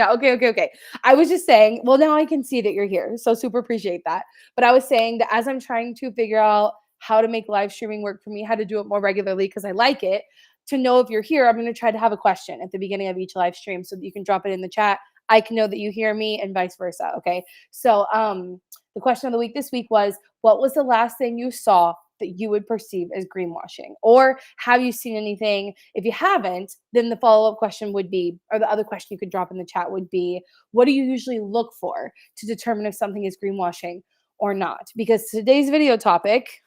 Yeah, okay. I was just saying, well, now I can see that you're here. So super appreciate that. But I was saying that as I'm trying to figure out how to make live streaming work for me, how to do it more regularly because I like it, to know if you're here, I'm going to try to have a question at the beginning of each live stream so that you can drop it in the chat. I can know that you hear me and vice versa. Okay. So the question of the week this week was, what was the last thing you saw that you would perceive as greenwashing? Or have you seen anything? If you haven't, then the follow-up question would be, or the other question you could drop in the chat would be, what do you usually look for to determine if something is greenwashing or not? Because today's video topic,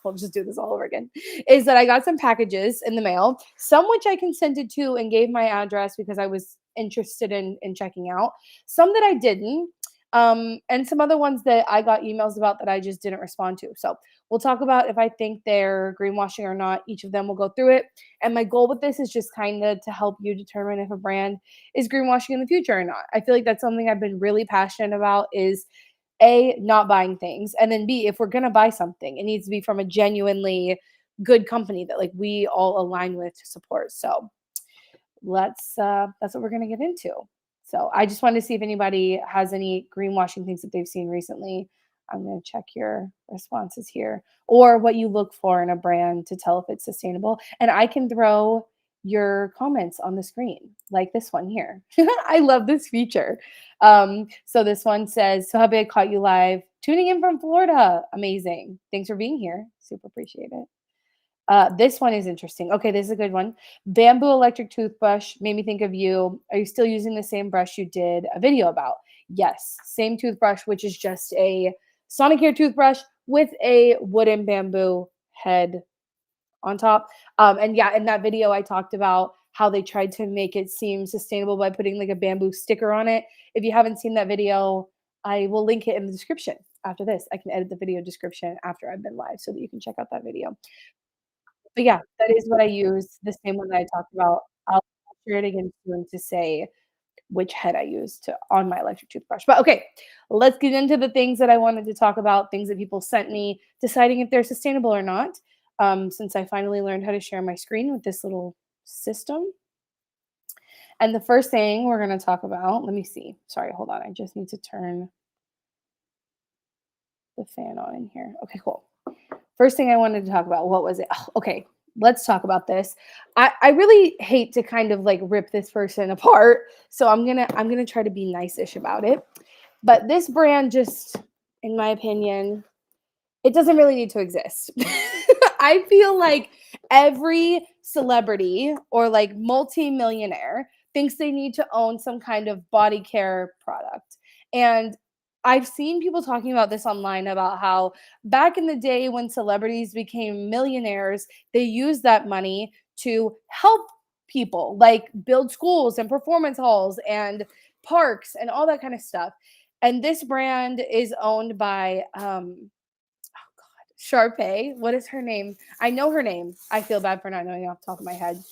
we'll just do this all over again, is that I got some packages in the mail, some which I consented to and gave my address because I was interested in checking out, some that I didn't, and some other ones that I got emails about that I just didn't respond to. So we'll talk about if I think they're greenwashing or not. Each of them will go through it. And my goal with this is just kind of to help you determine if a brand is greenwashing in the future or not. I feel like that's something I've been really passionate about is A, not buying things. And then B, if we're going to buy something, it needs to be from a genuinely good company that like we all align with to support. So that's what we're going to get into. So I just wanted to see if anybody has any greenwashing things that they've seen recently. I'm going to check your responses here or what you look for in a brand to tell if it's sustainable. And I can throw your comments on the screen like this one here. I love this feature. So this one says, so happy I caught you live. Tuning in from Florida. Amazing. Thanks for being here. Super appreciate it. This one is interesting. Okay, this is a good one. Bamboo electric toothbrush made me think of you. Are you still using the same brush you did a video about? Yes, same toothbrush, which is just a Sonicare toothbrush with a wooden bamboo head on top. And yeah, in that video, I talked about how they tried to make it seem sustainable by putting like a bamboo sticker on it. If you haven't seen that video, I will link it in the description after this. I can edit the video description after I've been live so that you can check out that video. But yeah, that is what I use, the same one that I talked about. I'll share it again soon to say which head I use to on my electric toothbrush. But okay, let's get into the things that I wanted to talk about, things that people sent me, deciding if they're sustainable or not. Since I finally learned how to share my screen with this little system. And the first thing we're going to talk about, let me see. Sorry, hold on. I just need to turn the fan on in here. Okay, cool. First thing I wanted to talk about, what was it? Oh, okay, let's talk about this. I really hate to kind of like rip this person apart, so I'm gonna try to be nice-ish about it. But this brand just, in my opinion, it doesn't really need to exist. I feel like every celebrity or like multi-millionaire thinks they need to own some kind of body care product. And I've seen people talking about this online about how back in the day when celebrities became millionaires, they used that money to help people, like build schools and performance halls and parks and all that kind of stuff. And this brand is owned by Sharpay. What is her name? I know her name. I feel bad for not knowing off the top of my head.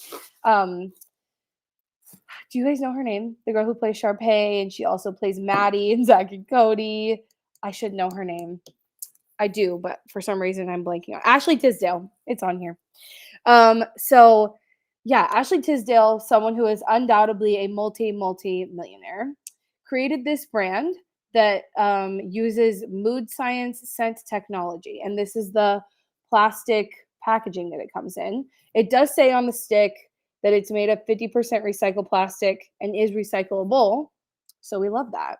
Do you guys know her name? The girl who plays Sharpay, and she also plays Maddie in Zack and Cody. I should know her name. I do, but for some reason I'm blanking on Ashley Tisdale. It's on here. So yeah, Ashley Tisdale, someone who is undoubtedly a multi-millionaire, created this brand that uses mood science scent technology. And this is the plastic packaging that it comes in. It does say on the stick that it's made of 50% recycled plastic and is recyclable. So we love that.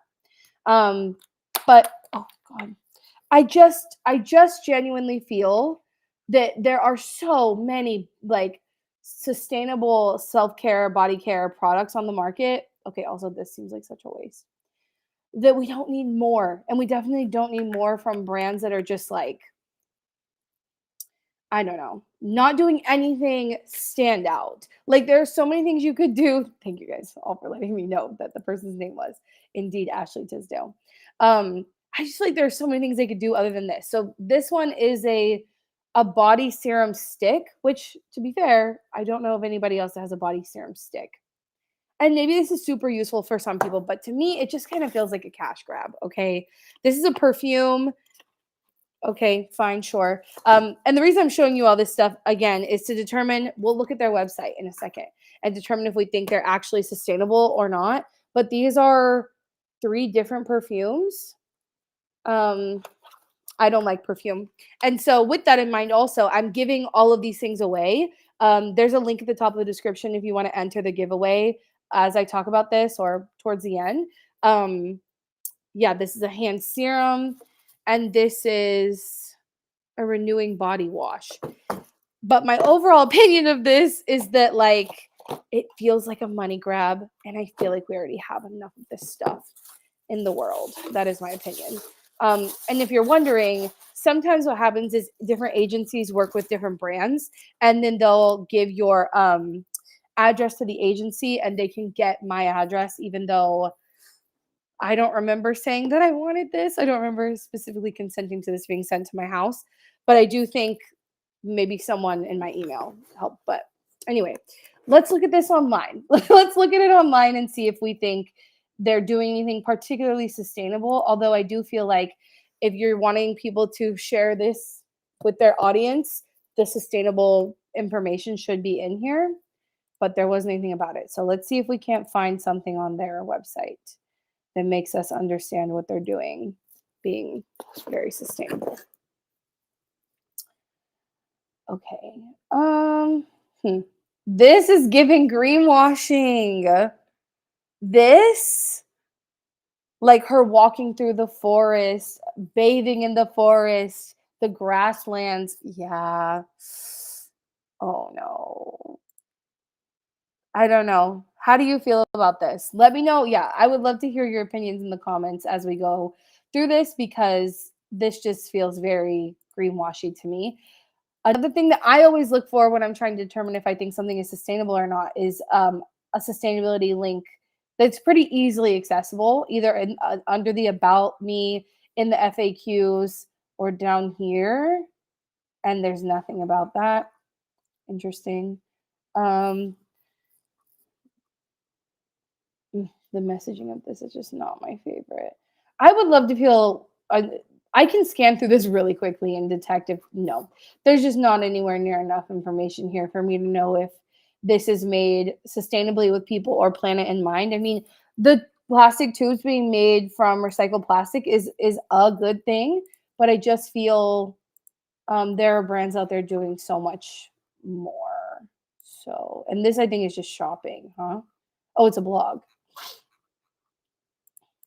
But oh God, I just genuinely feel that there are so many like sustainable self-care, body care products on the market. Okay, also this seems like such a waste. That we don't need more. And we definitely don't need more from brands that are just like, I don't know, not doing anything stand out. Like there are so many things you could do. Thank you guys all for letting me know that the person's name was indeed Ashley Tisdale. I just like there's so many things they could do other than this. So this one is a body serum stick, which to be fair, I don't know of anybody else that has a body serum stick. And maybe this is super useful for some people, but to me, it just kind of feels like a cash grab. Okay. This is a perfume. Okay, fine, sure. And the reason I'm showing you all this stuff again is to determine, we'll look at their website in a second and determine if we think they're actually sustainable or not. but these are 3 different perfumes. I don't like perfume. And so with that in mind also, I'm giving all of these things away. There's a link at the top of the description if you want to enter the giveaway as I talk about this or towards the end. Yeah, this is a hand serum and this is a renewing body wash. But my overall opinion of this is that like it feels like a money grab and I feel like we already have enough of this stuff in the world. That is my opinion. And if you're wondering, sometimes what happens is different agencies work with different brands and then they'll give your address to the agency and they can get my address even though I don't remember saying that I wanted this. I don't remember specifically consenting to this being sent to my house, but I do think maybe someone in my email helped. But anyway, let's look at this online. Let's look at it online and see if we think they're doing anything particularly sustainable. Although I do feel like if you're wanting people to share this with their audience, the sustainable information should be in here, but there wasn't anything about it. So let's see if we can't find something on their website that makes us understand what they're doing being very sustainable. Okay. This is giving greenwashing. This, like her walking through the forest, bathing in the forest, the grasslands. Yeah. Oh no. I don't know. How do you feel about this? Let me know. Yeah, I would love to hear your opinions in the comments as we go through this because this just feels very greenwashy to me. Another thing that I always look for when I'm trying to determine if I think something is sustainable or not is a sustainability link that's pretty easily accessible, either under the About Me, in the FAQs, or down here. And there's nothing about that. Interesting. The messaging of this is just not my favorite. I would love to feel I can scan through this really quickly and detect if no, there's just not anywhere near enough information here for me to know if this is made sustainably with people or planet in mind. I mean, the plastic tubes being made from recycled plastic is a good thing, but I just feel there are brands out there doing so much more. So, and this I think is just shopping, huh? Oh, it's a blog.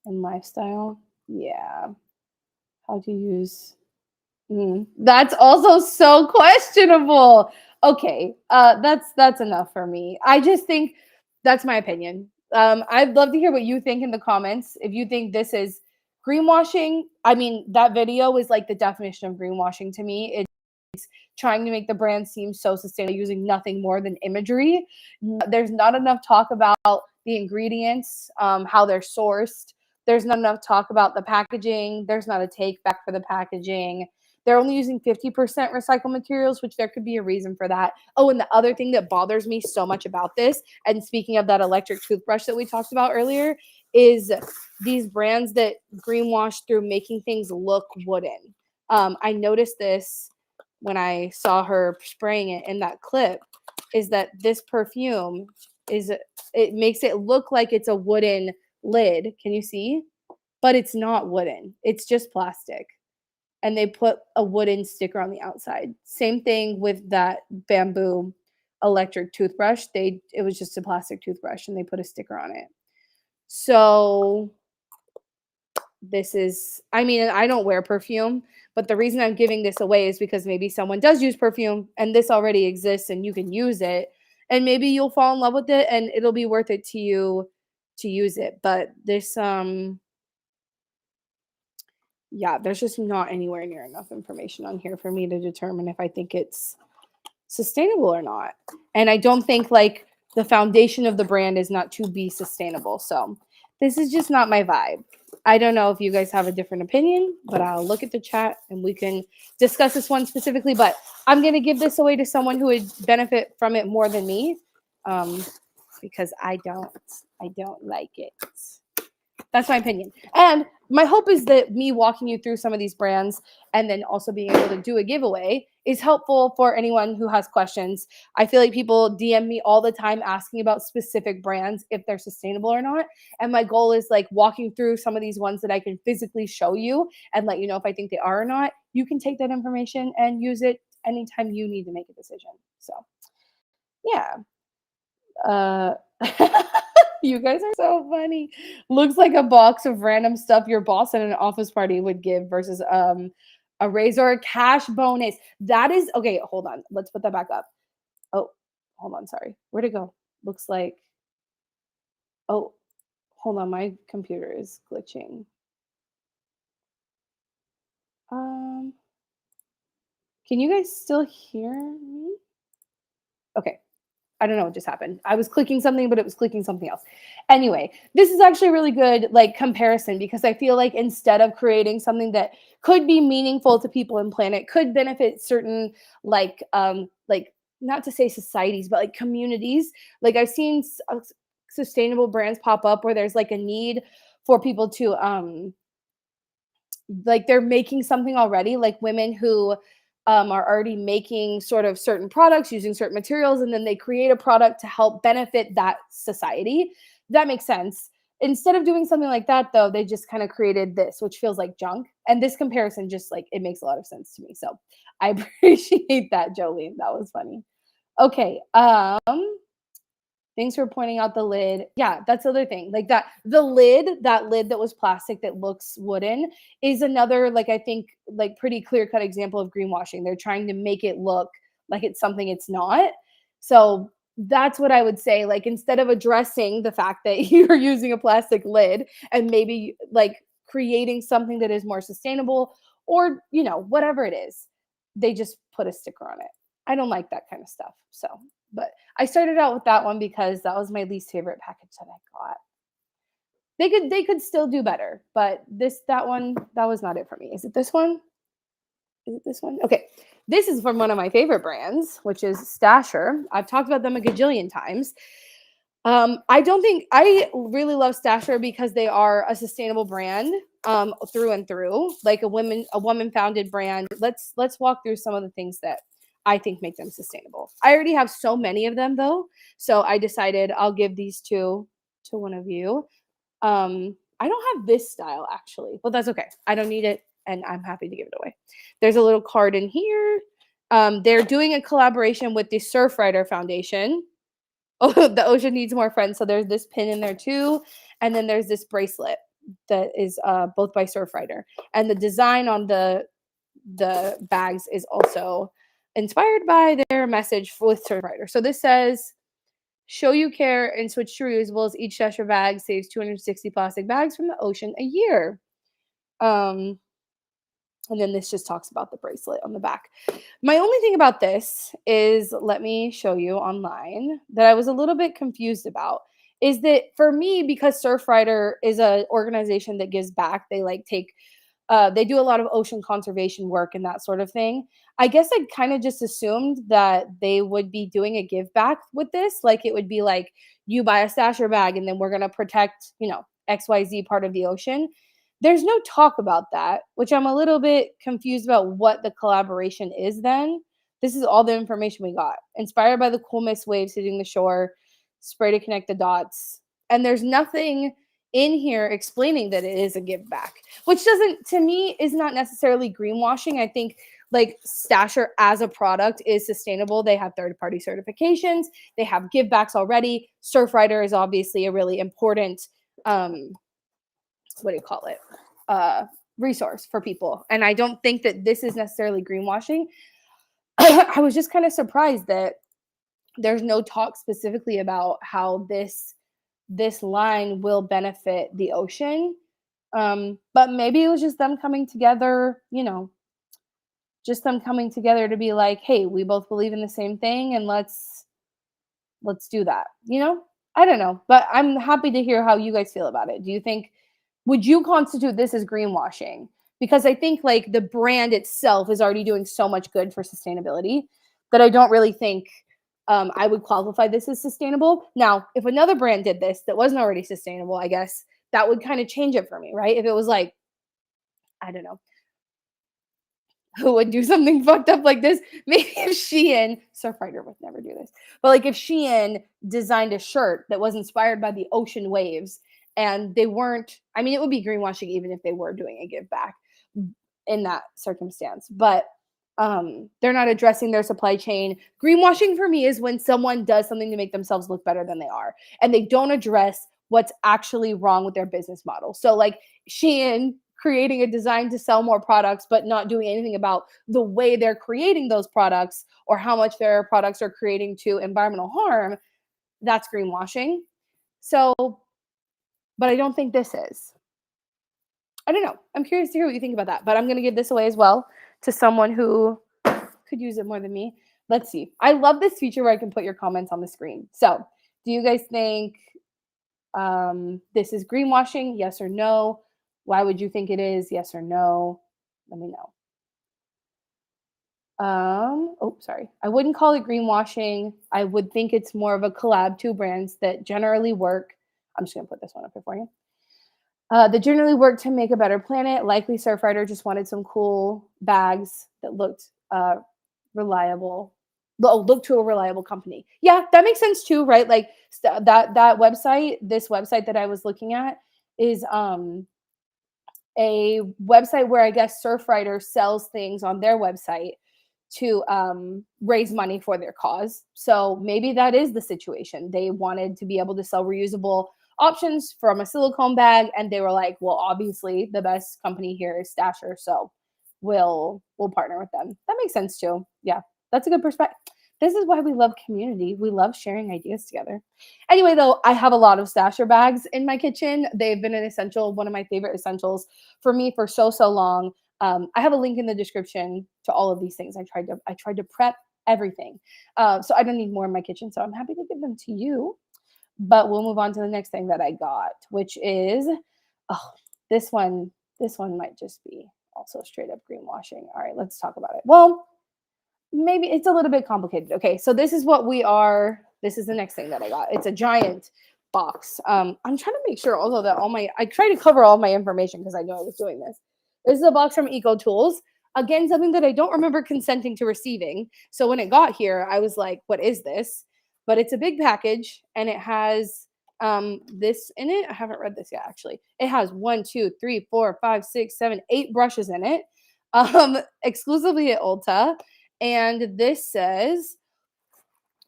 And lifestyle, yeah. How to use that's also so questionable. Okay, that's enough for me. I just think that's my opinion. I'd love to hear what you think in the comments. If you think this is greenwashing, I mean, that video is like the definition of greenwashing to me. It's trying to make the brand seem so sustainable using nothing more than imagery. There's not enough talk about the ingredients, how they're sourced. There's not enough talk about the packaging. There's not a take back for the packaging. They're only using 50% recycled materials, which there could be a reason for that. Oh, and the other thing that bothers me so much about this, and speaking of that electric toothbrush that we talked about earlier, is these brands that greenwash through making things look wooden. I noticed this when I saw her spraying it in that clip, is that this perfume it makes it look like it's a wooden lid. Can you see? But it's not wooden. It's just plastic. And they put a wooden sticker on the outside. Same thing with that bamboo electric toothbrush. It was just a plastic toothbrush and they put a sticker on it. So this is, I mean, I don't wear perfume, but the reason I'm giving this away is because maybe someone does use perfume and this already exists and you can use it. And maybe you'll fall in love with it and it'll be worth it to you to use it. But this yeah, there's just not anywhere near enough information on here for me to determine if I think it's sustainable or not. And I don't think like the foundation of the brand is not to be sustainable. So this is just not my vibe. I don't know if you guys have a different opinion, but I'll look at the chat and we can discuss this one specifically. But I'm going to give this away to someone who would benefit from it more than me, because I don't like it. That's my opinion. And my hope is that me walking you through some of these brands and then also being able to do a giveaway is helpful for anyone who has questions. I feel like people DM me all the time asking about specific brands, if they're sustainable or not. And my goal is like walking through some of these ones that I can physically show you and let you know if I think they are or not. You can take that information and use it anytime you need to make a decision. So, yeah. Uh, you guys are so funny. Looks like a box of random stuff your boss at an office party would give versus a raise or a cash bonus. That is okay. Hold on. Let's put that back up. Oh, hold on. Sorry. Where'd it go? Looks like. Oh, hold on. My computer is glitching. Um, can you guys still hear me? Okay. I don't know what just happened. I was clicking something, but it was clicking something else. Anyway, this is actually a really good like comparison because I feel like instead of creating something that could be meaningful to people and planet, could benefit certain like not to say societies, but like communities. Like I've seen sustainable brands pop up where there's like a need for people to like they're making something already, like women who are already making sort of certain products using certain materials, and then they create a product to help benefit that society. That makes sense. Instead of doing something like that, though, they just kind of created this, which feels like junk. And this comparison just like it makes a lot of sense to me. So I appreciate that, Jolene. That was funny. Okay. Thanks for pointing out the lid. Yeah, that's the other thing. Like that lid that was plastic that looks wooden is another, like, I think, like, pretty clear cut example of greenwashing. They're trying to make it look like it's something it's not. So that's what I would say. Like, instead of addressing the fact that you're using a plastic lid and maybe like creating something that is more sustainable or, whatever it is, they just put a sticker on it. I don't like that kind of stuff. So, but I started out with that one because that was my least favorite package that I got. They could still do better, but that was not it for me. Is it this one? Is it this one? Okay. This is from one of my favorite brands, which is Stasher. I've talked about them a gajillion times. I really love Stasher because they are a sustainable brand through and through, like a woman founded brand. Let's walk through some of the things that I think make them sustainable. I already have so many of them though, so I decided I'll give these two to one of you. I don't have this style actually, but that's okay. I don't need it, and I'm happy to give it away. There's a little card in here. They're doing a collaboration with the Surfrider Foundation. Oh, the ocean needs more friends. So there's this pin in there too, and then there's this bracelet that is both by Surfrider, and the design on the bags is also inspired by their message with Surfrider. So this says, "Show you care and switch to reusables. Each Stasher bag saves 260 plastic bags from the ocean a year." Um, and then this just talks about the bracelet on the back. My only thing about this is, let me show you online, that I was a little bit confused about is that for me, because Surfrider is an organization that gives back, they do a lot of ocean conservation work and that sort of thing. I guess I kind of just assumed that they would be doing a give back with this. Like it would be like you buy a Stasher bag and then we're going to protect, XYZ part of the ocean. There's no talk about that, which I'm a little bit confused about what the collaboration is then. This is all the information we got. Inspired by the cool mist waves hitting the shore, spray to connect the dots. And there's nothing in here explaining that it is a give back, which doesn't, to me, is not necessarily greenwashing. I think like Stasher as a product is sustainable. They have third-party certifications. They have give backs already. Surfrider is obviously a really important what do you call it? Resource for people. And I don't think that this is necessarily greenwashing. I was just kind of surprised that there's no talk specifically about how this line will benefit the ocean. But maybe it was just them coming together, just them coming together to be like, hey, we both believe in the same thing and let's do that. I don't know, but I'm happy to hear how you guys feel about it. Would you constitute this as greenwashing? Because I think like the brand itself is already doing so much good for sustainability that I don't really think I would qualify this as sustainable. Now, if another brand did this that wasn't already sustainable, I guess that would kind of change it for me, right? If it was like, I don't know, who would do something fucked up like this? Maybe if Shein, Surfrider would never do this, but like if Shein designed a shirt that was inspired by the ocean waves and they weren't, I mean, it would be greenwashing even if they were doing a give back in that circumstance, but they're not addressing their supply chain. Greenwashing for me is when someone does something to make themselves look better than they are and they don't address what's actually wrong with their business model. So like Shein creating a design to sell more products, but not doing anything about the way they're creating those products or how much their products are creating to environmental harm, that's greenwashing. So, but I don't think this is. I don't know. I'm curious to hear what you think about that, but I'm going to give this away as well to someone who could use it more than me. Let's see. I love this feature where I can put your comments on the screen. So, do you guys think this is greenwashing? Yes or no? Why would you think it is? Yes or no? Let me know. Oh, sorry. I wouldn't call it greenwashing. I would think it's more of a collab, two brands that generally work. I'm just gonna put this one up here for you. That generally work to make a better planet. Likely Surfrider just wanted some cool bags that looked reliable. Look to a reliable company. Yeah, that makes sense too, right? Like that website, this website that I was looking at is a website where I guess Surfrider sells things on their website to raise money for their cause. So maybe that is the situation. They wanted to be able to sell reusable options from a silicone bag, and they were like, well, obviously the best company here is Stasher, so we'll partner with them. That makes sense too. Yeah, that's a good perspective. This is why we love community. We love sharing ideas together. Anyway, though, I have a lot of Stasher bags in my kitchen. They've been an essential, one of my favorite essentials for me for so long. I have a link in the description to all of these things. I tried to prep everything, so I don't need more in my kitchen. So I'm happy to give them to you. But we'll move on to the next thing that I got, which is, oh, this one. This one might just be also straight up greenwashing. All right, let's talk about it. Well, maybe it's a little bit complicated. Okay, so this is what we are. This is the next thing that I got. It's a giant box. I'm trying to make sure also that I try to cover all my information because I know I was doing this. This is a box from Eco Tools. Again, something that I don't remember consenting to receiving. So when it got here, I was like, what is this? But it's a big package and it has this in it. I haven't read this yet, actually. It has 1, 2, 3, 4, 5, 6, 7, 8 brushes in it, exclusively at Ulta. And this says,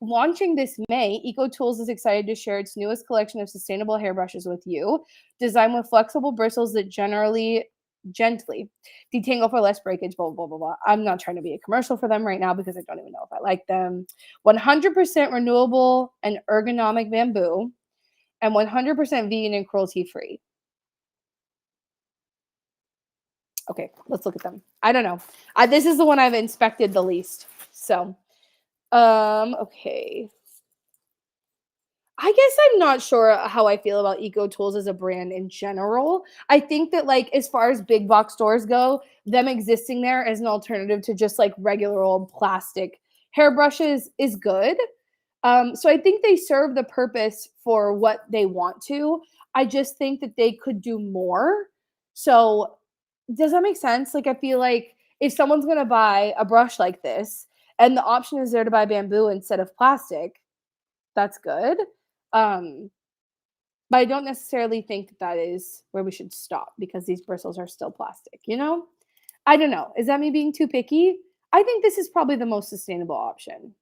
launching this May, EcoTools is excited to share its newest collection of sustainable hairbrushes with you, designed with flexible bristles that gently detangle for less breakage, blah, blah, blah, blah. I'm not trying to be a commercial for them right now because I don't even know if I like them. 100% renewable and ergonomic bamboo and 100% vegan and cruelty-free. Okay, let's look at them. I don't know. This is the one I've inspected the least. So, okay. I guess I'm not sure how I feel about Eco Tools as a brand in general. I think that like as far as big box stores go, them existing there as an alternative to just like regular old plastic hairbrushes is good. So I think they serve the purpose for what they want to. I just think that they could do more. So does that make sense? Like I feel like if someone's gonna buy a brush like this and the option is there to buy bamboo instead of plastic, that's good. Um, but I don't necessarily think that that is where we should stop because these bristles are still plastic, you know? I don't know. Is that me being too picky? I think this is probably the most sustainable option.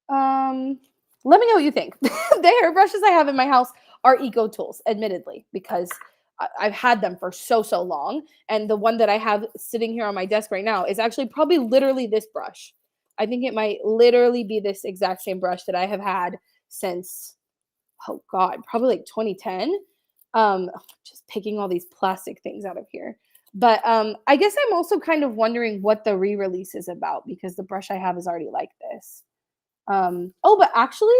Um, Let me know what you think. The hairbrushes I have in my house are Eco Tools, admittedly, because I've had them for so long. And the one that I have sitting here on my desk right now is actually probably literally this brush. I think it might literally be this exact same brush that I have had since, oh God, probably like 2010. Just picking all these plastic things out of here. But I guess I'm also kind of wondering what the re-release is about because the brush I have is already like this. Oh, but actually,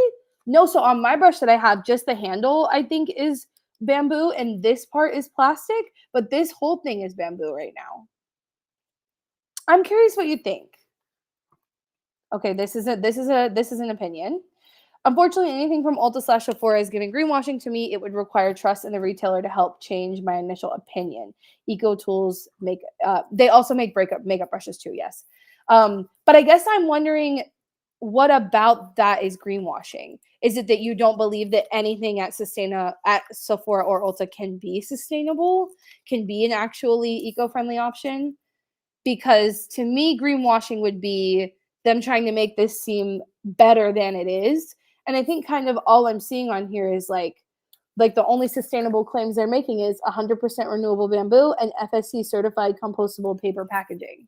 no. So on my brush that I have, just the handle, I think, is bamboo, and this part is plastic, but this whole thing is bamboo right now. I'm curious what you think. Okay, this is an opinion. Unfortunately, anything from Ulta/Sephora is giving greenwashing to me. It would require trust in the retailer to help change my initial opinion. Eco tools make they also make makeup brushes too. Yes, but I guess I'm wondering, what about that is greenwashing? Is it that you don't believe that anything at Sephora or Ulta can be sustainable, can be an actually eco-friendly option? Because to me, greenwashing would be them trying to make this seem better than it is. And I think kind of all I'm seeing on here is like the only sustainable claims they're making is 100% renewable bamboo and FSC certified compostable paper packaging.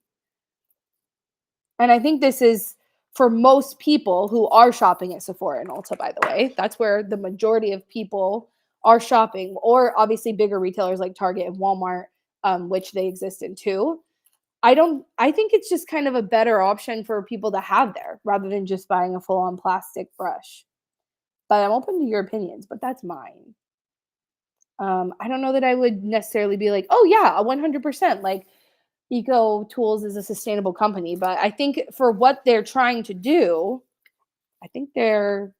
And I think this is for most people who are shopping at Sephora and Ulta, by the way. That's where the majority of people are shopping, or obviously bigger retailers like Target and Walmart, which they exist in too. I think it's just kind of a better option for people to have there rather than just buying a full-on plastic brush. But I'm open to your opinions, but that's mine. I don't know that I would necessarily be like, "Oh yeah, 100%, like Eco Tools is a sustainable company," but I think for what they're trying to do, I think they're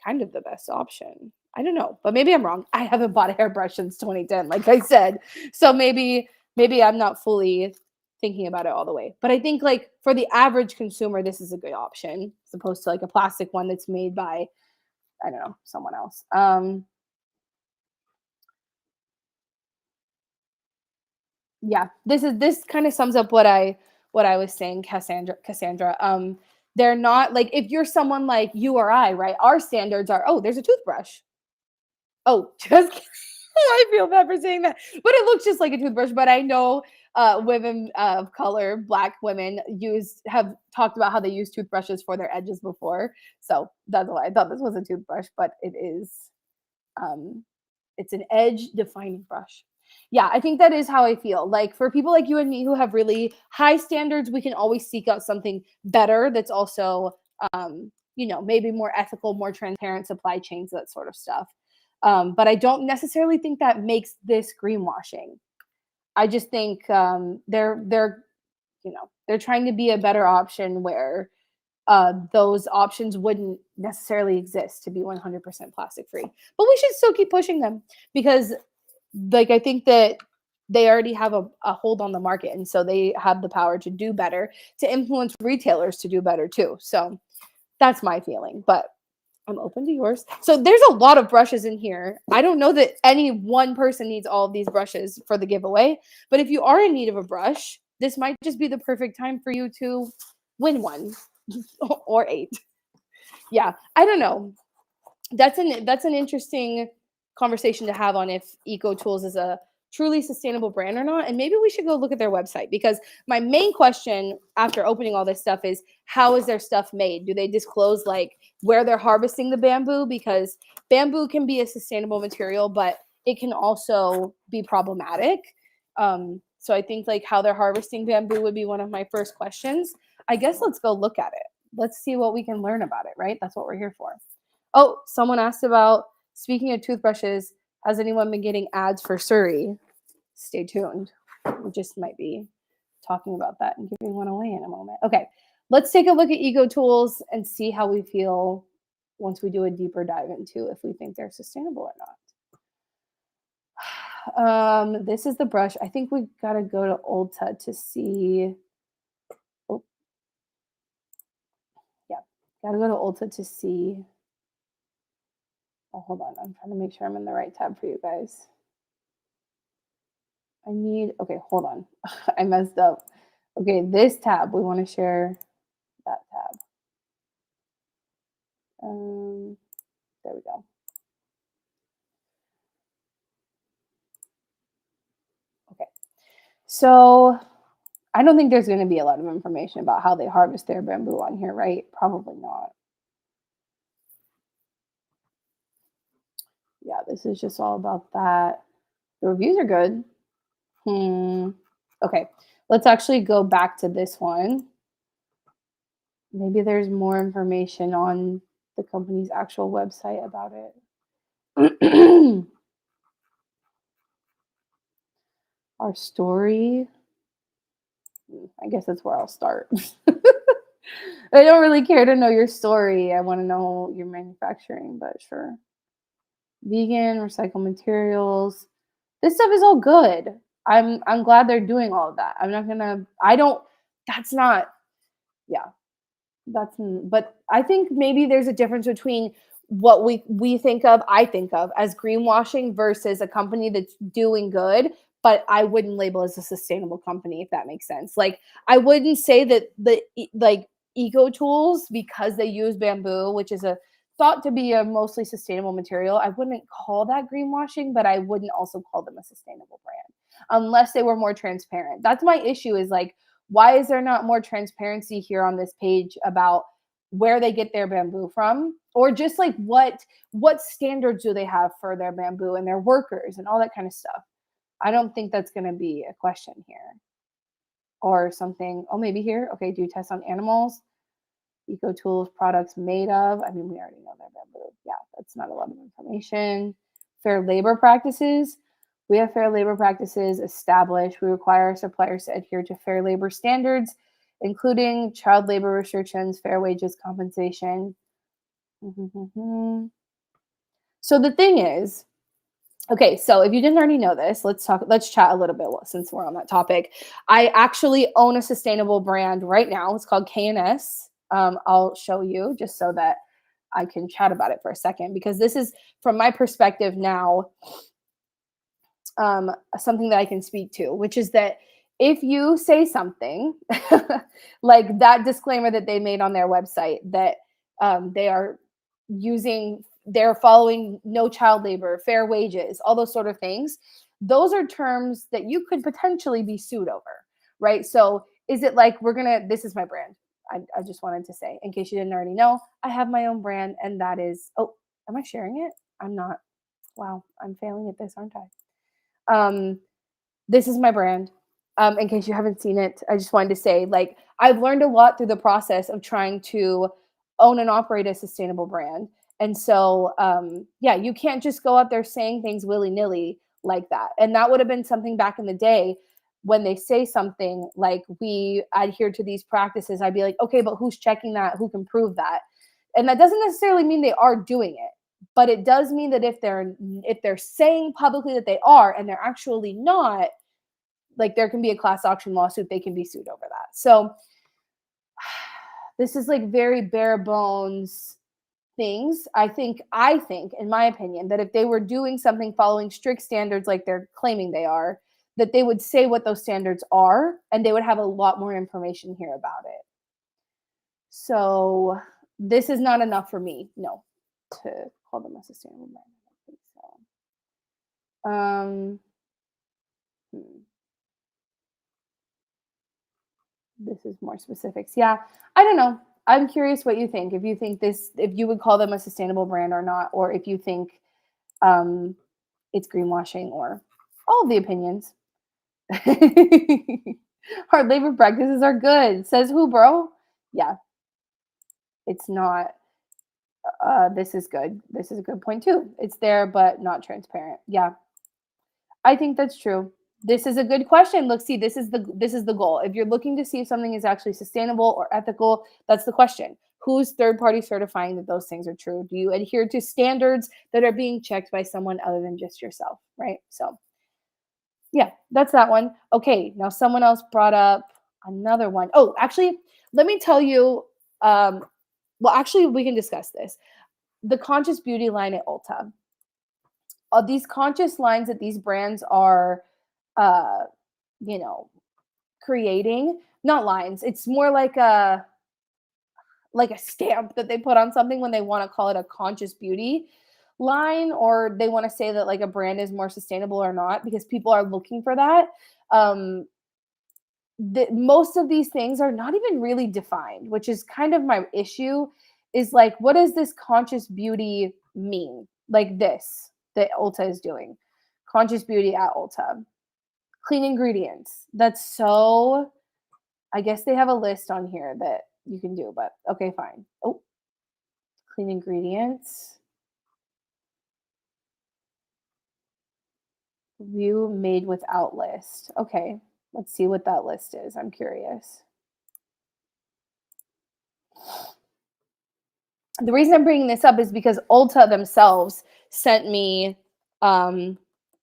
kind of the best option. I don't know, but maybe I'm wrong. I haven't bought a hairbrush since 2010, like I said. So maybe I'm not fully thinking about it all the way. But I think like for the average consumer, this is a good option as opposed to like a plastic one that's made by, I don't know, someone else. Yeah, this kind of sums up what I was saying, Cassandra. They're not like, if you're someone like you or I, right? Our standards are, oh, there's a toothbrush. Oh, just kidding. I feel bad for saying that, but it looks just like a toothbrush. But I know women of color, Black women, have talked about how they use toothbrushes for their edges before. So that's why I thought this was a toothbrush, but it is. Um, it's an edge defining brush. Yeah, I think that is how I feel. Like for people like you and me who have really high standards, we can always seek out something better that's also, maybe more ethical, more transparent supply chains, that sort of stuff. But I don't necessarily think that makes this greenwashing. I just think they're trying to be a better option where those options wouldn't necessarily exist to be 100% plastic free. But we should still keep pushing them because, like, I think that they already have a hold on the market. And so they have the power to do better, to influence retailers to do better too. So that's my feeling. But I'm open to yours. So there's a lot of brushes in here. I don't know that any one person needs all of these brushes for the giveaway, but if you are in need of a brush, this might just be the perfect time for you to win one or eight. Yeah, I don't know. That's an interesting conversation to have on if Eco Tools is a truly sustainable brand or not. And maybe we should go look at their website, because my main question after opening all this stuff is, how is their stuff made? Do they disclose like where they're harvesting the bamboo? Because bamboo can be a sustainable material, but it can also be problematic. So I think like how they're harvesting bamboo would be one of my first questions. I guess let's go look at it. Let's see what we can learn about it, right? That's what we're here for. Oh, someone asked about, speaking of toothbrushes, has anyone been getting ads for Surrey? Stay tuned. We just might be talking about that and giving one away in a moment. Okay, let's take a look at Eco Tools and see how we feel once we do a deeper dive into if we think they're sustainable or not. This is the brush. I think we gotta go to Ulta to see. Oh, yeah, gotta go to Ulta to see. Oh, hold on. I'm trying to make sure I'm in the right tab for you guys. Okay, hold on. I messed up. Okay, this tab, we want to share that tab. There we go. Okay, so I don't think there's going to be a lot of information about how they harvest their bamboo on here, right? Probably not. Yeah, this is just all about that. The reviews are good. Okay, let's actually go back to this one. Maybe there's more information on the company's actual website about it. Our story. I guess that's where I'll start. I don't really care to know your story. I want to know your manufacturing, but sure. Vegan, recycled materials. This stuff is all good. I'm glad they're doing all of that. I'm not gonna. I don't. That's not. Yeah. But I think maybe there's a difference between what we think of, I think of as greenwashing versus a company that's doing good, but I wouldn't label as a sustainable company, if that makes sense. Like I wouldn't say that like eco tools, because they use bamboo, which is a thought to be a mostly sustainable material. I wouldn't call that greenwashing, but I wouldn't also call them a sustainable brand unless they were more transparent. That's my issue, is like, why is there not more transparency here on this page about where they get their bamboo from, or just like what standards do they have for their bamboo and their workers and all that kind of stuff? I don't think that's going to be a question here or something. Oh, maybe here. Okay, do tests on animals. Eco tools products made of. I mean, we already know that bamboo. Yeah, that's not a lot of information. Fair labor practices. We have fair labor practices established. We require suppliers to adhere to fair labor standards, including child labor restrictions, fair wages, compensation. So the thing is, okay, so if you didn't already know this, let's chat a little bit since we're on that topic. I actually own a sustainable brand right now. It's called K&S. I'll show you just so that I can chat about it for a second, because this is, from my perspective now, something that I can speak to, which is that if you say something like that disclaimer that they made on their website, that they're following no child labor, fair wages, all those sort of things, those are terms that you could potentially be sued over, right? So is it like, this is my brand. I just wanted to say, in case you didn't already know, I have my own brand, and that is, oh, am I sharing it? I'm not. Wow, I'm failing at this, aren't I? This is my brand. In case you haven't seen it, I just wanted to say, like, I've learned a lot through the process of trying to own and operate a sustainable brand. And so, yeah, you can't just go out there saying things willy nilly like that. And that would have been something back in the day when they say something like, we adhere to these practices. I'd be like, okay, but who's checking that? Who can prove that? And that doesn't necessarily mean they are doing it, but it does mean that if they're saying publicly that they are and they're actually not, like, there can be a class action lawsuit. They can be sued over that. So this is like very bare bones things. I think, in my opinion, that if they were doing something following strict standards like they're claiming they are, that they would say what those standards are, and they would have a lot more information here about it. So this is not enough for me, no, to call them a sustainable brand. I don't think so. Hmm. This is more specifics. Yeah, I don't know. I'm curious what you think. If you think if you would call them a sustainable brand or not, or if you think um, it's greenwashing, or all of the opinions. Hard labor practices are good. Says who, bro? Yeah, it's not. This is good. This is a good point too. It's there, but not transparent. Yeah, I think that's true. This is a good question. Look, see, this is the goal. If you're looking to see if something is actually sustainable or ethical, that's the question. Who's third party certifying that those things are true? Do you adhere to standards that are being checked by someone other than just yourself, right? So, yeah, that's that one. Okay, now someone else brought up another one. Oh, actually, let me tell you. Well, actually, we can discuss this. The conscious beauty line at Ulta. These conscious lines that these brands are, uh, you know, creating, not lines. It's more like a stamp that they put on something when they want to call it a conscious beauty line, or they want to say that like a brand is more sustainable or not, because people are looking for that. Um, most of these things are not even really defined, which is kind of my issue. Is like, what does this conscious beauty mean? Like this that Ulta is doing, conscious beauty at Ulta, clean ingredients. That's so. I guess they have a list on here that you can do, but okay, fine. Oh, clean ingredients. View made without list. Okay, let's see what that list is. I'm curious. The reason I'm bringing this up is because Ulta themselves sent me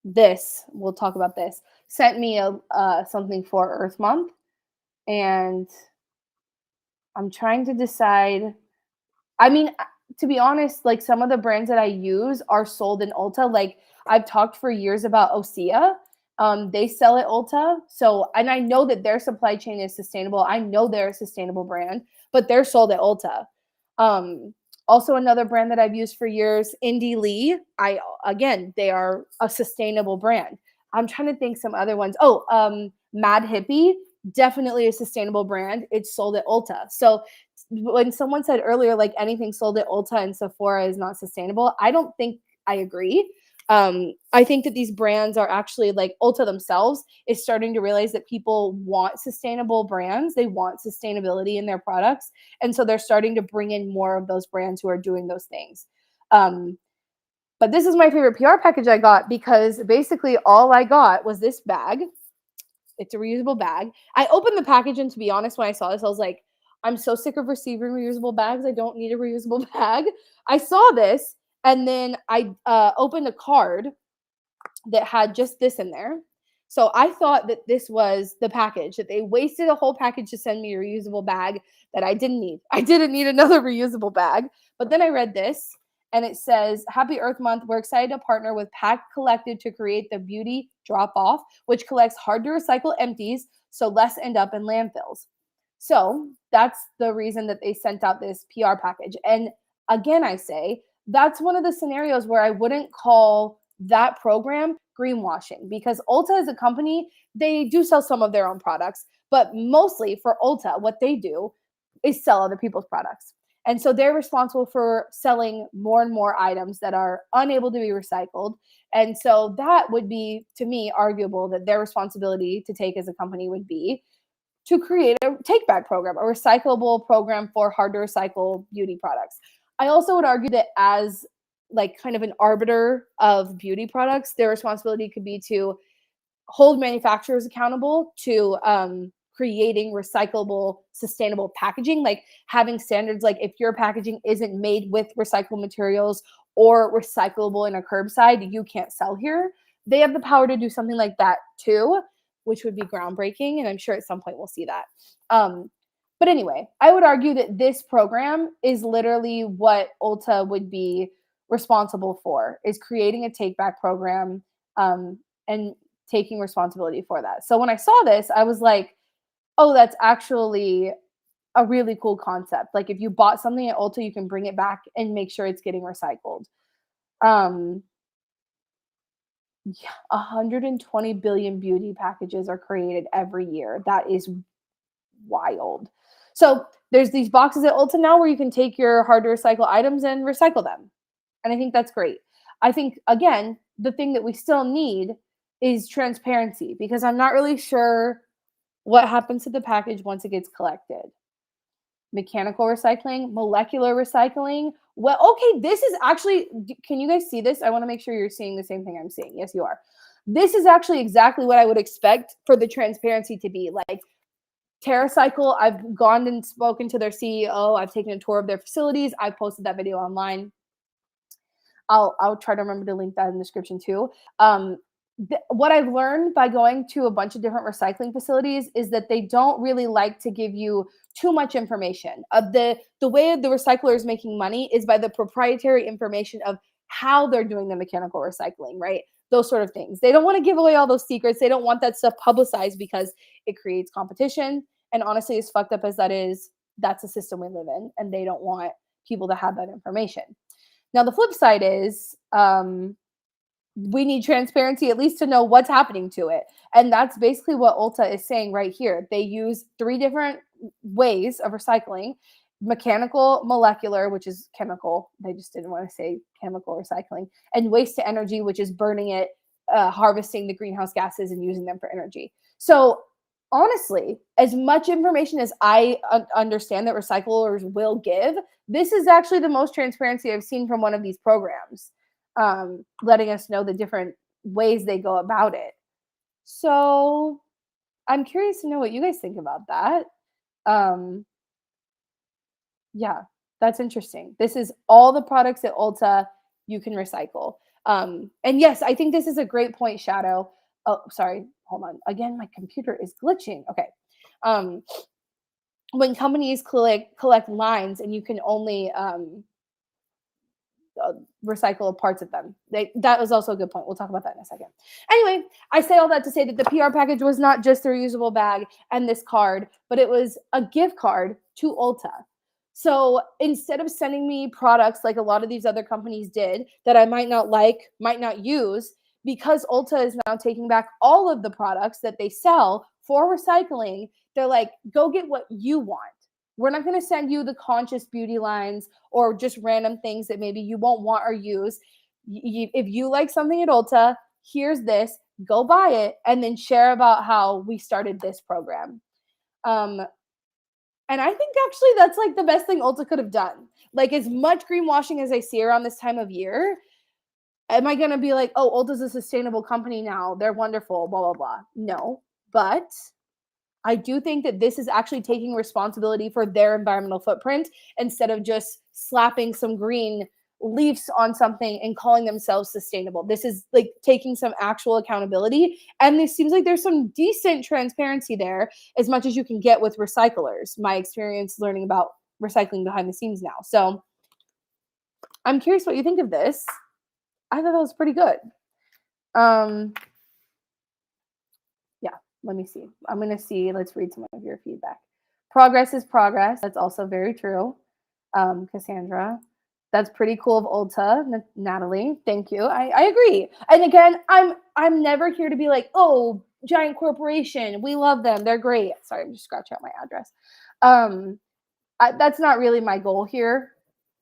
this. We'll talk about this. Sent me a something for Earth Month, and I'm trying to decide. I mean, to be honest, like some of the brands that I use are sold in Ulta. Like I've talked for years about Osea. They sell at Ulta. So, and I know that their supply chain is sustainable. I know they're a sustainable brand, but they're sold at Ulta. Um, Also, another brand that I've used for years, Indie Lee. Again, they are a sustainable brand. I'm trying to think some other ones. Oh, Mad Hippie, definitely a sustainable brand. It's sold at Ulta. So when someone said earlier, like anything sold at Ulta and Sephora is not sustainable, I don't think I agree. I think that these brands are actually like Ulta themselves is starting to realize that people want sustainable brands. They want sustainability in their products. And so they're starting to bring in more of those brands who are doing those things. But this is my favorite PR package I got because basically all I got was this bag. It's a reusable bag. I opened the package, and to be honest, when I saw this, I was like, I'm so sick of receiving reusable bags. I don't need a reusable bag. I saw this, and then I opened a card that had just this in there. So I thought that this was the package, that they wasted a whole package to send me a reusable bag that I didn't need. I didn't need another reusable bag. But then I read this, and it says, Happy Earth Month. We're excited to partner with Pack Collected to create the Beauty Drop Off, which collects hard to recycle empties so less end up in landfills. So that's the reason that they sent out this PR package. And again, I say that's one of the scenarios where I wouldn't call that program greenwashing, because Ulta as a company, they do sell some of their own products, but mostly for Ulta, what they do is sell other people's products. And so they're responsible for selling more and more items that are unable to be recycled. And so that would be, to me, arguable that their responsibility to take as a company would be to create a take back program, a recyclable program for hard to recycle beauty products. I also would argue that as like kind of an arbiter of beauty products, their responsibility could be to hold manufacturers accountable to creating recyclable, sustainable packaging, like having standards like if your packaging isn't made with recycled materials or recyclable in a curbside, you can't sell here. They have the power to do something like that too, which would be groundbreaking. And I'm sure at some point we'll see that. But anyway, I would argue that this program is literally what Ulta would be responsible for, is creating a take back program and taking responsibility for that. So when I saw this, I was like, oh, that's actually a really cool concept. Like if you bought something at Ulta, you can bring it back and make sure it's getting recycled. Yeah, 120 billion beauty packages are created every year. That is wild. So there's these boxes at Ulta now where you can take your hard to recycle items and recycle them. And I think that's great. I think, again, the thing that we still need is transparency, because I'm not really sure what happens to the package once it gets collected. Mechanical recycling, molecular recycling. Well, okay, this is actually, can you guys see this? I want to make sure you're seeing the same thing I'm seeing. Yes, you are. This is actually exactly what I would expect for the transparency to be. Like TerraCycle, I've gone and spoken to their CEO. I've taken a tour of their facilities. I've posted that video online. I'll try to remember to link that in the description too. What I've learned by going to a bunch of different recycling facilities is that they don't really like to give you too much information. The way the recycler is making money is by the proprietary information of how they're doing the mechanical recycling, right? Those sort of things. They don't want to give away all those secrets. They don't want that stuff publicized because it creates competition. And honestly, as fucked up as that is, that's the system we live in, and they don't want people to have that information. Now, the flip side is we need transparency, at least to know what's happening to it. And that's basically what Ulta is saying right here. They use 3 different ways of recycling: mechanical, molecular, which is chemical. They just didn't want to say chemical recycling, and waste to energy, which is burning it, harvesting the greenhouse gases and using them for energy. So honestly, as much information as I understand that recyclers will give, this is actually the most transparency I've seen from one of these programs, letting us know the different ways they go about it. So I'm curious to know what you guys think about that. Yeah, that's interesting. This is all the products at Ulta you can recycle. And yes, I think this is a great point, Shadow. Oh, sorry. Hold on. Again, my computer is glitching. Okay. Um, when companies collect lines and you can only uh, recycle parts of them. That was also a good point. We'll talk about that in a second. Anyway, I say all that to say that the PR package was not just the reusable bag and this card, but it was a gift card to Ulta. So instead of sending me products like a lot of these other companies did that I might not like, might not use, because Ulta is now taking back all of the products that they sell for recycling, they're like, go get what you want. We're not going to send you the conscious beauty lines or just random things that maybe you won't want or use. If you like something at Ulta, here's this, go buy it, and then share about how we started this program. And I think actually that's like the best thing Ulta could have done. Like, as much greenwashing as I see around this time of year, am I going to be like, oh, Ulta's a sustainable company now, they're wonderful, blah, blah, blah. No, but I do think that this is actually taking responsibility for their environmental footprint instead of just slapping some green leaves on something and calling themselves sustainable. This is like taking some actual accountability. And it seems like there's some decent transparency there, as much as you can get with recyclers. My experience learning about recycling behind the scenes now. So I'm curious what you think of this. I thought that was pretty good. Yeah, let me see. I'm going to see. Let's read some of your feedback. Progress is progress. That's also very true. Cassandra, that's pretty cool of Ulta. Natalie, thank you. I agree. And again, I'm never here to be like, oh, giant corporation, we love them, they're great. Sorry, I'm just scratching out my address. That's not really my goal here.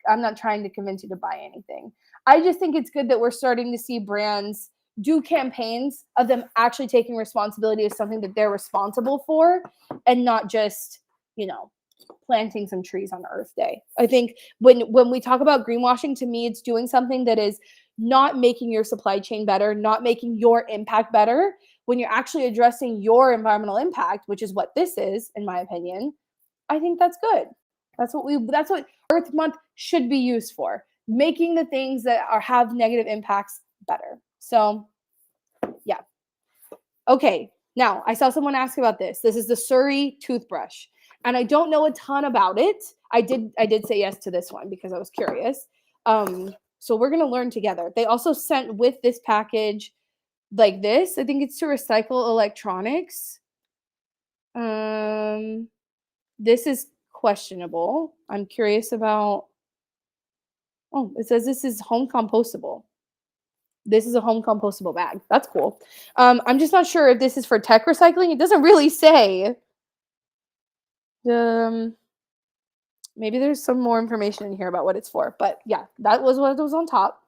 I'm not trying to convince you to buy anything. I just think it's good that we're starting to see brands do campaigns of them actually taking responsibility of something that they're responsible for, and not just, planting some trees on Earth Day. I think when we talk about greenwashing, to me, it's doing something that is not making your supply chain better, not making your impact better. When you're actually addressing your environmental impact, which is what this is, in my opinion, I think that's good. That's what Earth Month should be used for, making the things that have negative impacts better. So, yeah. Okay, now I saw someone ask about this. This is the Surrey toothbrush, and I don't know a ton about it. I did say yes to this one because I was curious. So we're gonna learn together. They also sent with this package like this. I think it's to recycle electronics. This is questionable. I'm curious about. Oh, it says this is home compostable. This is a home compostable bag. That's cool. I'm just not sure if this is for tech recycling. It doesn't really say. Maybe there's some more information in here about what it's for. But yeah, that was what was on top.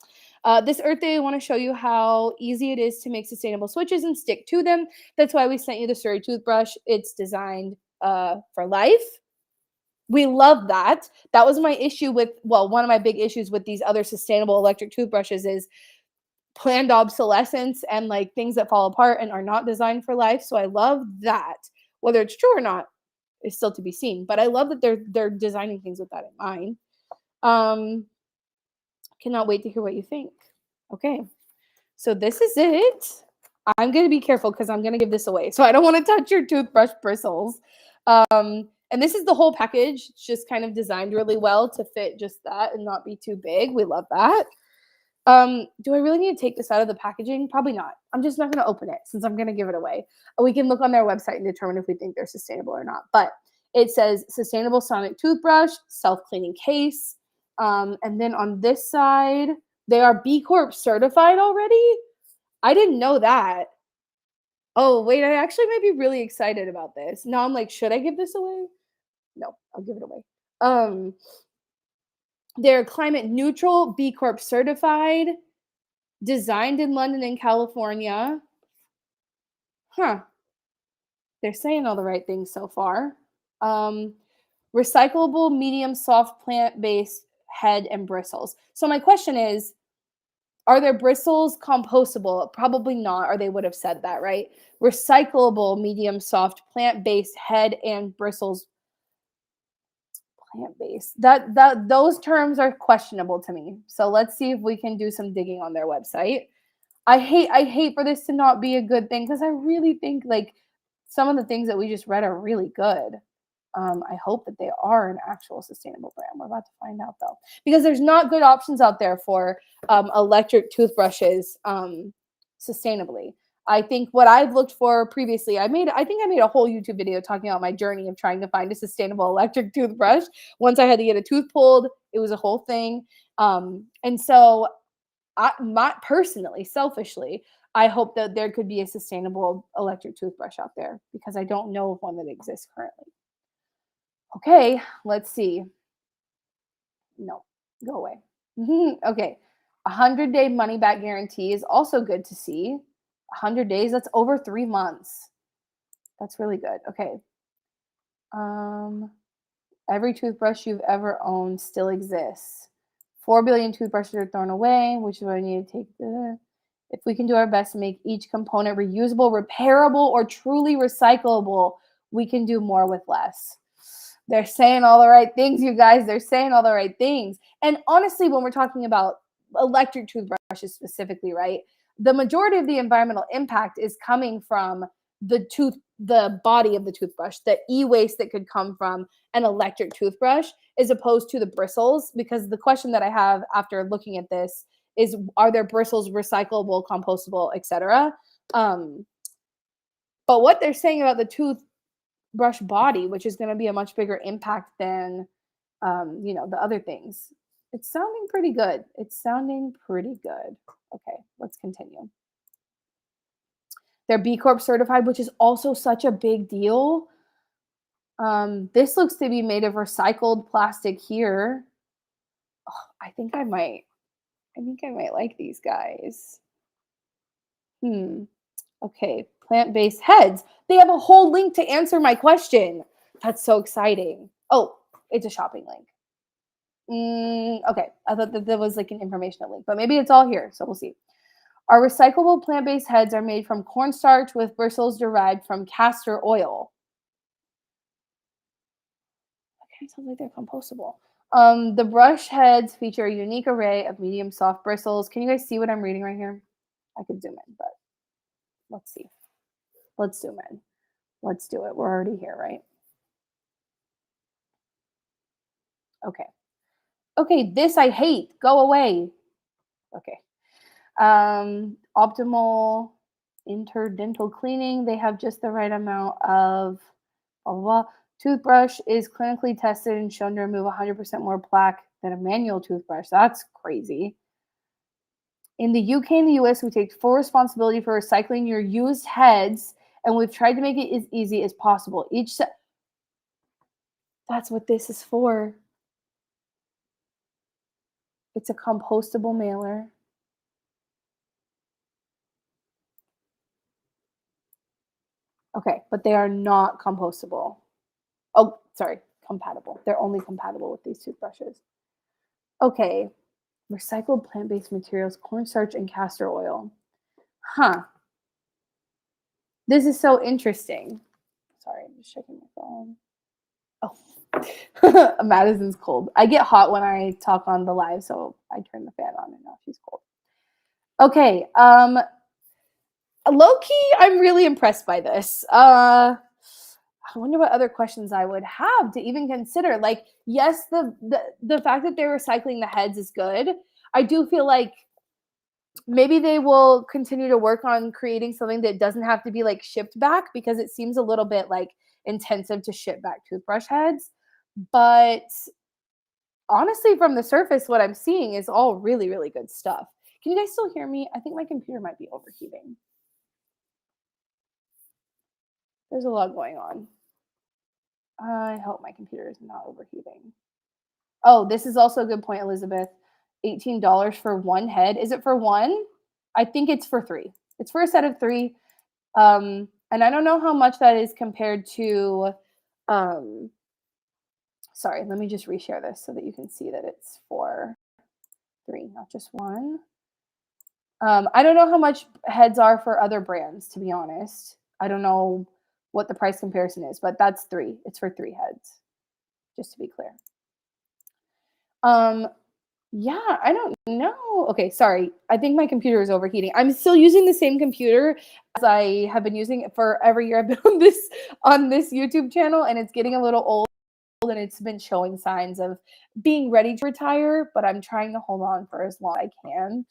This Earth Day, I want to show you how easy it is to make sustainable switches and stick to them. That's why we sent you the Surrey toothbrush. It's designed for life. We love that. That was my issue with, one of my big issues with these other sustainable electric toothbrushes is planned obsolescence and like things that fall apart and are not designed for life. So I love that. Whether it's true or not is still to be seen. But I love that they're designing things with that in mind. Cannot wait to hear what you think. Okay. So this is it. I'm going to be careful because I'm going to give this away. So I don't want to touch your toothbrush bristles. And this is the whole package. It's just kind of designed really well to fit just that and not be too big. We love that. Do I really need to take this out of the packaging? Probably not. I'm just not going to open it since I'm going to give it away. We can look on their website and determine if we think they're sustainable or not. But it says sustainable sonic toothbrush, self-cleaning case. And then on this side, they are B Corp certified already. I didn't know that. Oh, wait, I actually might be really excited about this. Now I'm like, should I give this away? No, I'll give it away. They're climate neutral, B Corp certified, designed in London and California. Huh. They're saying all the right things so far. Recyclable, medium, soft, plant-based head and bristles. So my question is, are their bristles compostable? Probably not, or they would have said that, right? Recyclable, medium, soft, plant-based head and bristles. Plant-based. That those terms are questionable to me. So let's see if we can do some digging on their website. I hate for this to not be a good thing because I really think like some of the things that we just read are really good. I hope that they are an actual sustainable brand. We're about to find out though, because there's not good options out there for electric toothbrushes sustainably. I think what I've looked for previously, I think I made a whole YouTube video talking about my journey of trying to find a sustainable electric toothbrush. Once I had to get a tooth pulled, it was a whole thing. And so my personally, selfishly, I hope that there could be a sustainable electric toothbrush out there because I don't know of one that exists currently. Okay, let's see. No, go away. Okay, 100-day money back guarantee is also good to see. 100 days, that's over 3 months. That's really good. Okay. Um, every toothbrush you've ever owned still exists. 4 billion toothbrushes are thrown away, which is why I need to take the. If we can do our best to make each component reusable, repairable, or truly recyclable, we can do more with less. They're saying all the right things, you guys. They're saying all the right things. And honestly, when we're talking about electric toothbrushes specifically, right? The majority of the environmental impact is coming from the body of the toothbrush, the e-waste that could come from an electric toothbrush, as opposed to the bristles. Because the question that I have after looking at this is, are their bristles recyclable, compostable, etc.? But what they're saying about the toothbrush body, which is going to be a much bigger impact than the other things, it's sounding pretty good. It's sounding pretty good. Okay, let's continue. They're B Corp certified, which is also such a big deal. This looks to be made of recycled plastic here. Oh, I think I might like these guys. Okay, plant-based heads. They have a whole link to answer my question. That's so exciting. Oh, it's a shopping link. Okay, I thought that there was like an informational link, but maybe it's all here, so we'll see. Our recyclable plant-based heads are made from cornstarch with bristles derived from castor oil. Okay, sounds like they're compostable. The brush heads feature a unique array of medium soft bristles. Can you guys see what I'm reading right here? I could zoom in, but let's see. Let's zoom in. Let's do it. We're already here, right? Okay. Okay, this I hate. Go away. Okay. Optimal interdental cleaning. They have just the right amount of blah, blah, blah. Toothbrush is clinically tested and shown to remove 100% more plaque than a manual toothbrush. That's crazy. In the UK and the US, we take full responsibility for recycling your used heads, and we've tried to make it as easy as possible. That's what this is for. It's a compostable mailer. Okay, but they are not compostable. Oh, sorry, compatible. They're only compatible with these toothbrushes. Okay, recycled plant-based materials, cornstarch and castor oil. Huh. This is so interesting. Sorry, I'm just checking my phone. Oh, Madison's cold. I get hot when I talk on the live, so I turn the fan on and now she's cold. Okay, low key, I'm really impressed by this. I wonder what other questions I would have to even consider. Like, yes, the fact that they're recycling the heads is good. I do feel like maybe they will continue to work on creating something that doesn't have to be like shipped back, because it seems a little bit like intensive to ship back toothbrush heads. But honestly, from the surface, what I'm seeing is all really, really good stuff. Can you guys still hear me? I think my computer might be overheating. There's a lot going on. I hope my computer is not overheating. Oh, this is also a good point, Elizabeth. $18 for one head. Is it for one? I think it's for three. It's for a set of three. And I don't know how much that is compared to, sorry, let me just reshare this so that you can see that it's for three, not just one. I don't know how much heads are for other brands, to be honest. I don't know what the price comparison is, but that's three. It's for three heads, just to be clear. Um, yeah, I don't know. Okay, sorry. I think my computer is overheating. I'm still using the same computer as I have been using it for every year I've been on this YouTube channel, and it's getting a little old and it's been showing signs of being ready to retire, but I'm trying to hold on for as long as I can.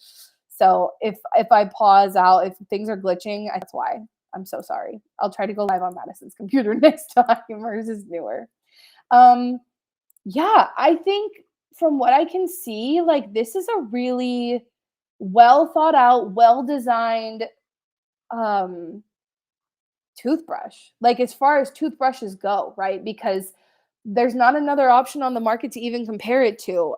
So if I pause out, if things are glitching, that's why. I'm so sorry. I'll try to go live on Madison's computer next time. Hers is newer. Um, yeah, I think from what I can see, like this is a really well thought out, well designed um toothbrush. Like as far as toothbrushes go, right? Because there's not another option on the market to even compare it to.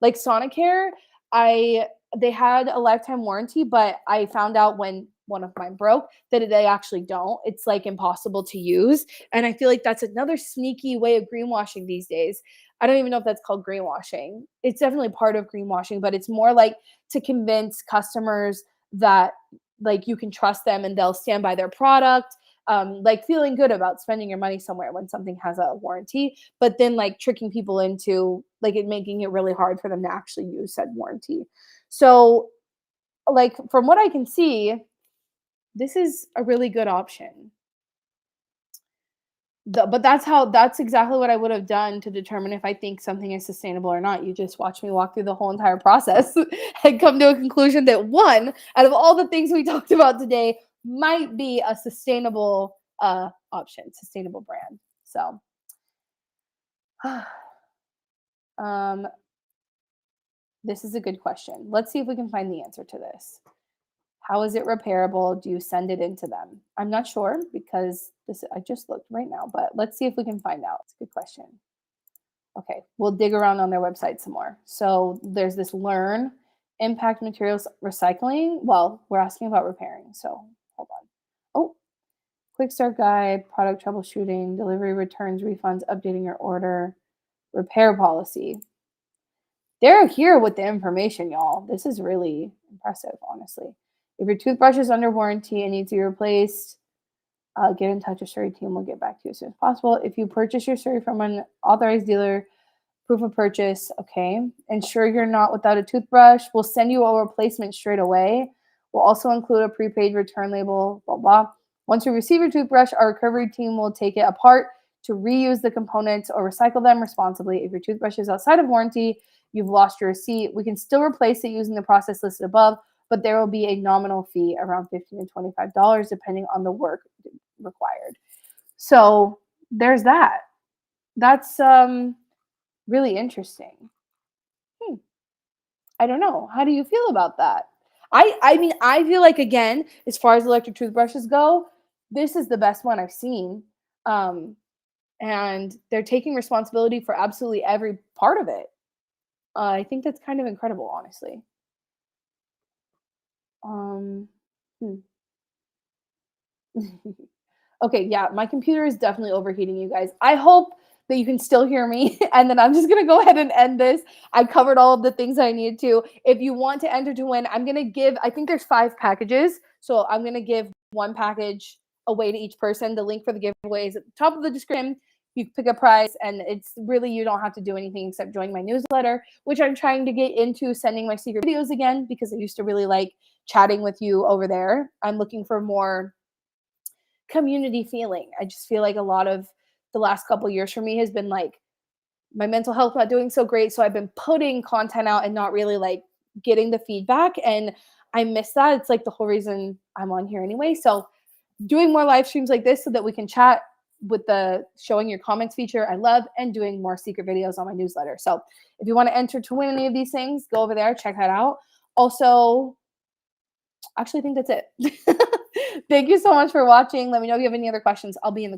Like Sonicare, I they had a lifetime warranty, but I found out when one of mine broke that they actually don't. It's like impossible to use, and I feel like that's another sneaky way of greenwashing these days. I don't even know if that's called greenwashing. It's definitely part of greenwashing, but it's more like to convince customers that like you can trust them and they'll stand by their product, like feeling good about spending your money somewhere when something has a warranty, but then like tricking people into like it making it really hard for them to actually use said warranty. So, like from what I can see, this is a really good option. But that's exactly what I would have done to determine if I think something is sustainable or not. You just watch me walk through the whole entire process and come to a conclusion that one out of all the things we talked about today might be a sustainable option, sustainable brand. So, um, this is a good question. Let's see if we can find the answer to this. How is it repairable? Do you send it into them? I'm not sure because this I just looked right now, but let's see if we can find out. It's a good question. Okay, we'll dig around on their website some more. So there's this learn impact materials recycling. Well, we're asking about repairing. So hold on. Oh, quick start guide, product troubleshooting, delivery returns, refunds, updating your order, repair policy. They're here with the information, y'all. This is really impressive, honestly. If your toothbrush is under warranty and needs to be replaced, get in touch with Surrey team. We'll get back to you as soon as possible. If you purchase your Surrey from an authorized dealer, proof of purchase, okay. Ensure you're not without a toothbrush. We'll send you a replacement straight away. We'll also include a prepaid return label, blah, blah. Once you receive your toothbrush, our recovery team will take it apart to reuse the components or recycle them responsibly. If your toothbrush is outside of warranty, you've lost your receipt. We can still replace it using the process listed above, but there will be a nominal fee around $15 to $25 depending on the work required. So there's that. That's really interesting. Hmm. I don't know. How do you feel about that? I mean, I feel like again, as far as electric toothbrushes go, this is the best one I've seen. Um, and they're taking responsibility for absolutely every part of it. I think that's kind of incredible, honestly. Um, hmm. Okay, yeah, my computer is definitely overheating, you guys. I hope that you can still hear me, and then I'm just gonna go ahead and end this. I covered all of the things I need to. If you want to enter to win, I'm gonna give, I think there's 5 packages. So I'm gonna give one package away to each person. The link for the giveaway is at the top of the description. You pick a prize, and it's really, you don't have to do anything except join my newsletter, which I'm trying to get into sending my secret videos again because I used to really like chatting with you over there. I'm looking for more community feeling. I just feel like a lot of the last couple years for me has been like my mental health not doing so great. So I've been putting content out and not really like getting the feedback. And I miss that. It's like the whole reason I'm on here anyway. So doing more live streams like this so that we can chat with the showing your comments feature, I love, and doing more secret videos on my newsletter. So if you want to enter to win any of these things, go over there, check that out. Also, actually, I think that's it. Thank you so much for watching. Let me know if you have any other questions. I'll be in the